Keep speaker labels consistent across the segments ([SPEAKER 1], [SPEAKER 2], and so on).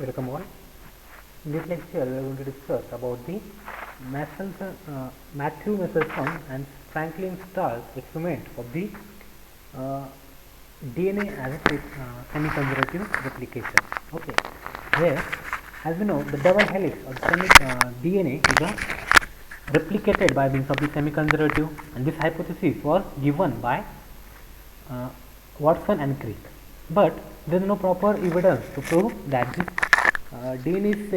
[SPEAKER 1] Welcome all. In this lecture, we are going to discuss about the Matthew Michelson and Franklin Starr's experiment of the DNA as a semi-conservative replication. Okay, where, as we know, the double helix of DNA is replicated by means of the semi-conservative, and this hypothesis was given by Watson and Crick. But there is no proper evidence to prove that this DNA is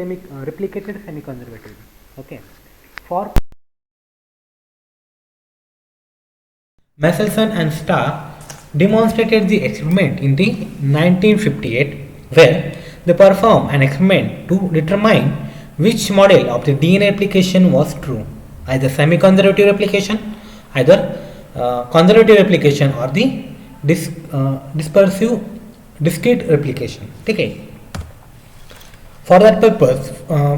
[SPEAKER 1] replicated semi-conservatively. Okay, for
[SPEAKER 2] Michelson and Starr demonstrated the experiment in the 1958, where they performed an experiment to determine which model of the DNA replication was true, either semi-conservative replication, either conservative replication, or the dispersive discrete replication. Okay. For that purpose,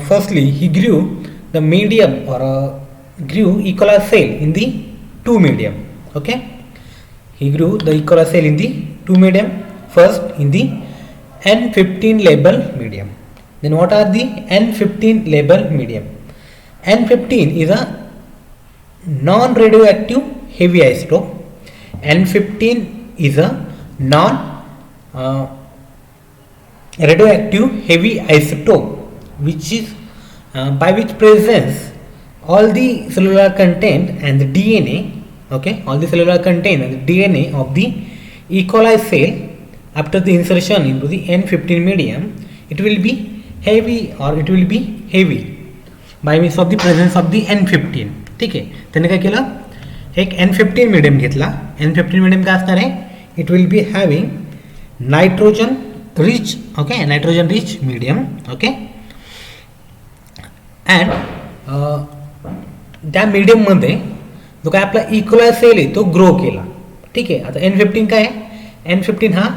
[SPEAKER 2] firstly he grew the medium or grew E. coli cell in the 2 medium. Okay, he grew the E. coli cell in the 2 medium, first in the N15 label medium. Then what are the N15 label medium? N15 is a non-radioactive heavy isotope. N15 is a radioactive heavy isotope, which is by which presence all the cellular content and the DNA, okay, all the cellular content and the DNA of the E. coli cell after the insertion into the N15 medium, it will be heavy or it will be heavy by means of the presence of the N15. ठीक आहे, त्याने काय केलं, एक N15 medium घेतला. N15 medium काय असणार आहे, it will be having nitrogen rich, okay, nitrogen rich medium, okay, and त्या medium मध्ये जो काय आपला E. coli सेल आहे तो ग्रो केला. ठीक आहे, आता N15 काय आहे, N15 हा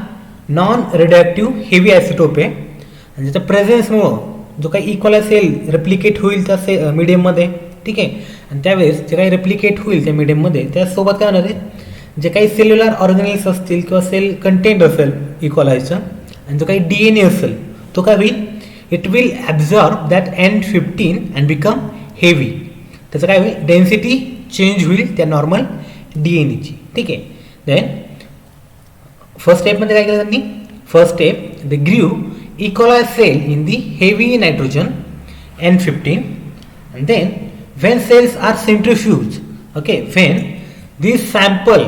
[SPEAKER 2] नॉन रेडिओएक्टिव्ह हेवी आयसोटोप आहे, आणि त्याच्या प्रेझेन्समुळं जो काही E. coli सेल रेप्लिकेट होईल त्या मीडियममध्ये. ठीक आहे, आणि त्यावेळेस जे काही रेप्लिकेट होईल त्या मीडियममध्ये, त्यासोबत काय होणार आहे, जे काही सेल्युलर ऑर्गॅनिल्स असतील किंवा सेल कंटेंट असेल E. coliचं, आणि जो काही DNA असेल तो काय होईल, it will absorb that N15 and become heavy. त्याचं काय होईल, डेन्सिटी चेंज होईल त्या नॉर्मल DNAची. ठीक आहे, देन फर्स्ट स्टेपमध्ये काय केलं त्यांनी, first step they grew E. coli cell in the heavy nitrogen N15, and then when cells are centrifuged, okay, when this sample,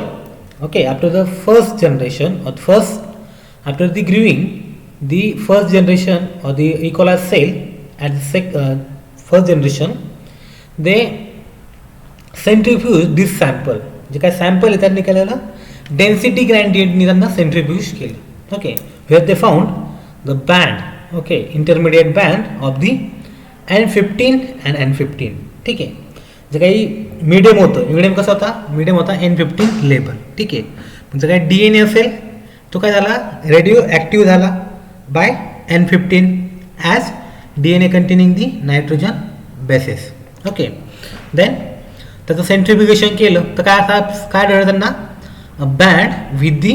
[SPEAKER 2] okay, after the first generation or after the growing the first generation or the E. coli cell at the first generation, they centrifuge this sample. जे काय sample आहे त्यांनी केलेलं density ग्रेडियंटनी त्यांना सेंट्रिफ्यूज केलं. Okay, where they found the band, okay, intermediate band of the N15 and N15. ठीक आहे, जे काही medium होतं, मिडियम कसं होता, मिडियम होता N15 लेबल. ठीक आहे, म्हणजे काही DNA असेल तो काय झाला, रेडिओ ॲक्टिव्ह झाला by N15 as DNA containing the nitrogen bases. Okay, then त्याचं सेंट्रिफ्युगेशन केलं तर काय आढळलं त्यांना, band with the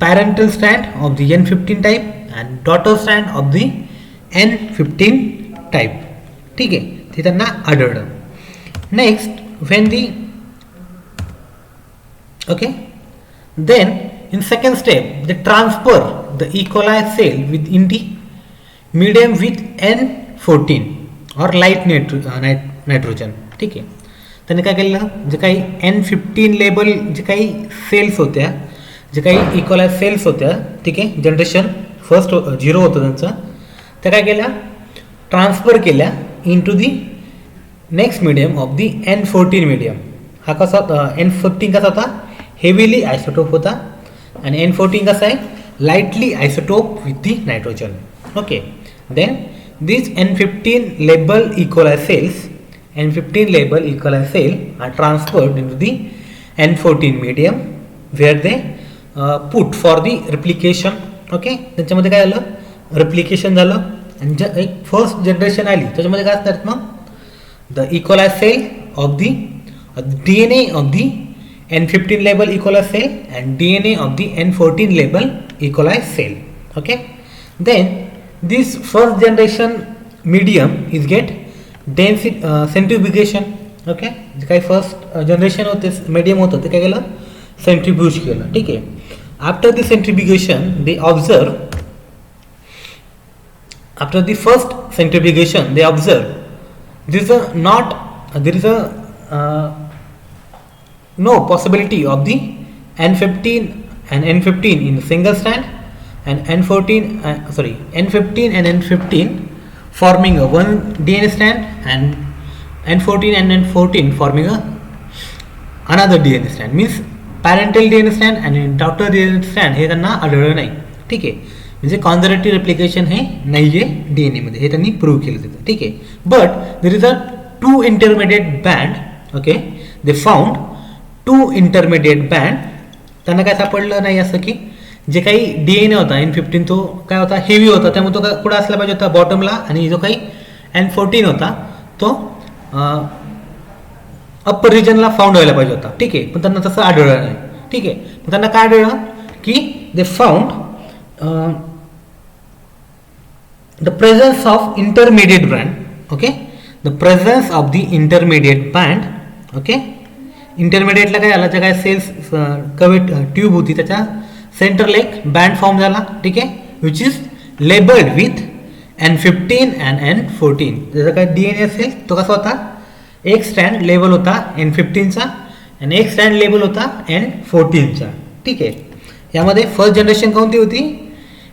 [SPEAKER 2] parental strand of the N15 type and daughter strand of the N15 type. ठीक आहे, ते त्यांना आढळलं. Next when the, okay, then in second step they transfer the E. coli cell within the medium with N14 or light nitrogen. ठीक आहे, त्याने काय केलं, जे काही N15 लेबल जे काही सेल्स होत्या, जे काही E. coli सेल्स होत्या, ठीक आहे, जनरेशन फर्स्ट 0 होतं त्यांचं, त्या काय केल्या, ट्रान्सफर केल्या into the next medium of the N14 medium. हा कसा होता, N15 कसा होता, हेवीली आयसोटोप होता, आणि N14 कसा आहे, lightly isotope with the nitrogen. Okay, then this N15 label E. coli cells, N15 label E. coli cell are transferred into the N14 medium where they put for the replication. Okay, त्याच्यामध्ये काय झालं, replication झालं, आणि एक first generation आली त्याच्यामध्ये काय असणार मग, the E. coli cell of the DNA of the N15 label E. coli cell and DNA of the N14 label E. coli cell. Okay, then this first generation medium is get density centrifugation. Okay, जे काही first generation होते medium होतं ते काय केलं, centrifuge केलं. ठीक आहे. After the centrifugation they observe, after the first centrifugation they observe there is a not there is a no possibility of the N15 and N15 in single strand and N15 and N15 forming a one DNA strand and N14 and N14 forming a another DNA strand, means parental DNA strand and daughter DNA strand हे त्यांना आढळलं नाही. ठीक आहे, म्हणजे conservative replication हे नाही आहे DNA मध्ये, हे त्यांनी प्रूव्ह केलं तिथं. ठीक आहे. But there is a two intermediate band. Okay, they found two intermediate band. त्यांना काय सापडलं नाही असं की जे काही DNA होता N15 तो काय होता, हेवी होता, त्यामुळे तो कुठं असला पाहिजे होता, बॉटमला, आणि जो काही N14 होता तो अप्पर रिजनला फाउंड व्हायला पाहिजे होता. ठीक आहे, पण त्यांना तसं आढळलं नाही. ठीक आहे, मग त्यांना काय आढळलं की they found the presence of intermediate band. Okay, the presence of the intermediate band. Okay, intermediate ला काय झालं, ज्या काय सेल्स कवेट ट्यूब होती त्याच्या सेंटरला एक बँड फॉर्म झाला. ठीक आहे, which is labelled with N15 and N14. जसं काय DNA असेल तो कसा होता, एक स्ट्रँड लेबल होता N15चा आणि एक स्ट्रँड लेबल होता N14चा. ठीक आहे, यामध्ये फर्स्ट जनरेशन कोणती होती,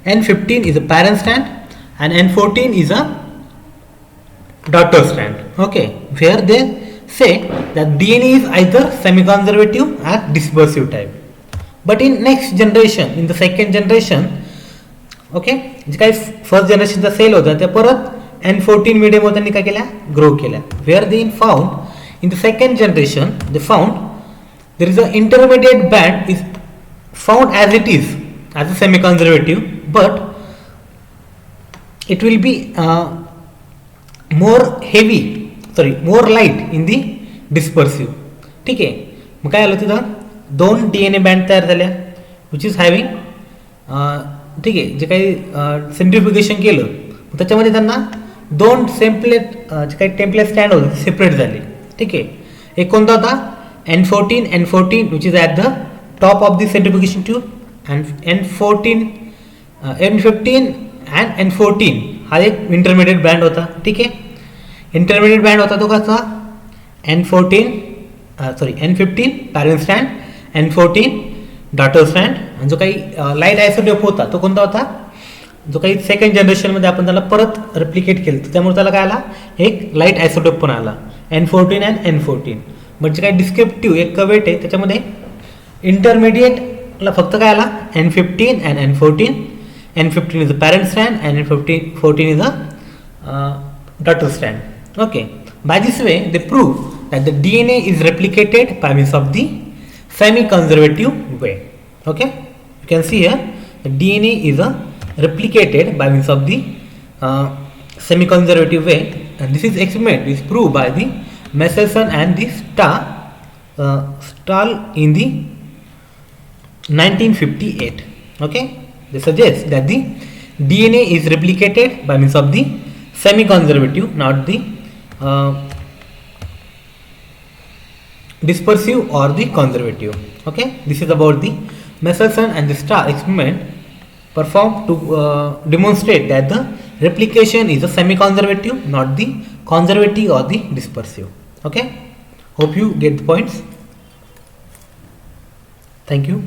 [SPEAKER 2] N15 is a parent strand and N14 is a daughter strand. Okay, where they say that DNA is either semi-conservative or dispersive type. But in next generation, in the second generation, okay, जे काही first जनरेशनचा cell होता त्या परत N14 medium वर त्यांनी काय केल्या, grow केल्या. Where they found in the second generation they found there is a intermediate band is found as it is as a semi-conservative, but it will be more light in the dispersive. ठीक आहे, मग काय आलं तिथं, दोन DNA band तयार झाल्या which is having. ठीक आहे, जे काही सेंट्रीफ्युगेशन केलं त्याच्यामध्ये त्यांना दोन सेम्पलेट जे काही टेम्पलेट स्टँड होते सेपरेट झाले. ठीक आहे, एक कोणता होता N14 which is at the top of the centrifugation tube, and N15 and N14 हा एक इंटरमिडिएट बँड होता. ठीक आहे, इंटरमिडिएट बँड होता तो कसा, N15 parent stand, N14 daughter stand, आणि जो काही लाईट आयसोटोप होता तो कोणता होता, जो काही सेकंड जनरेशनमध्ये आपण त्याला परत रेप्लिकेट केलं त्यामुळे त्याला काय आला, एक लाईट आयसोटोप पण आला N14 and N14. बट जे काही डिस्क्रिप्टिव्ह एक कवेट आहे त्याच्यामध्ये इंटरमिडिएटला फक्त काय आला N15 and N14. N15 is a parent strand and N14 is a daughter strand. Okay, by this way they prove that the DNA is replicated by means of the semi-conservative way. Okay, you can see here the DNA is replicated by means of the semi-conservative way, and this is experiment is proved by the Michelson and the Stahl in the 1958. Okay, they suggest that the DNA is replicated by means of the semi-conservative, not the dispersive or the conservative. Okay, this is about the Michelson and the Stahl experiment performed to demonstrate that the replication is a semi-conservative, not the conservative or the dispersive. Okay, hope you get the points. Thank you.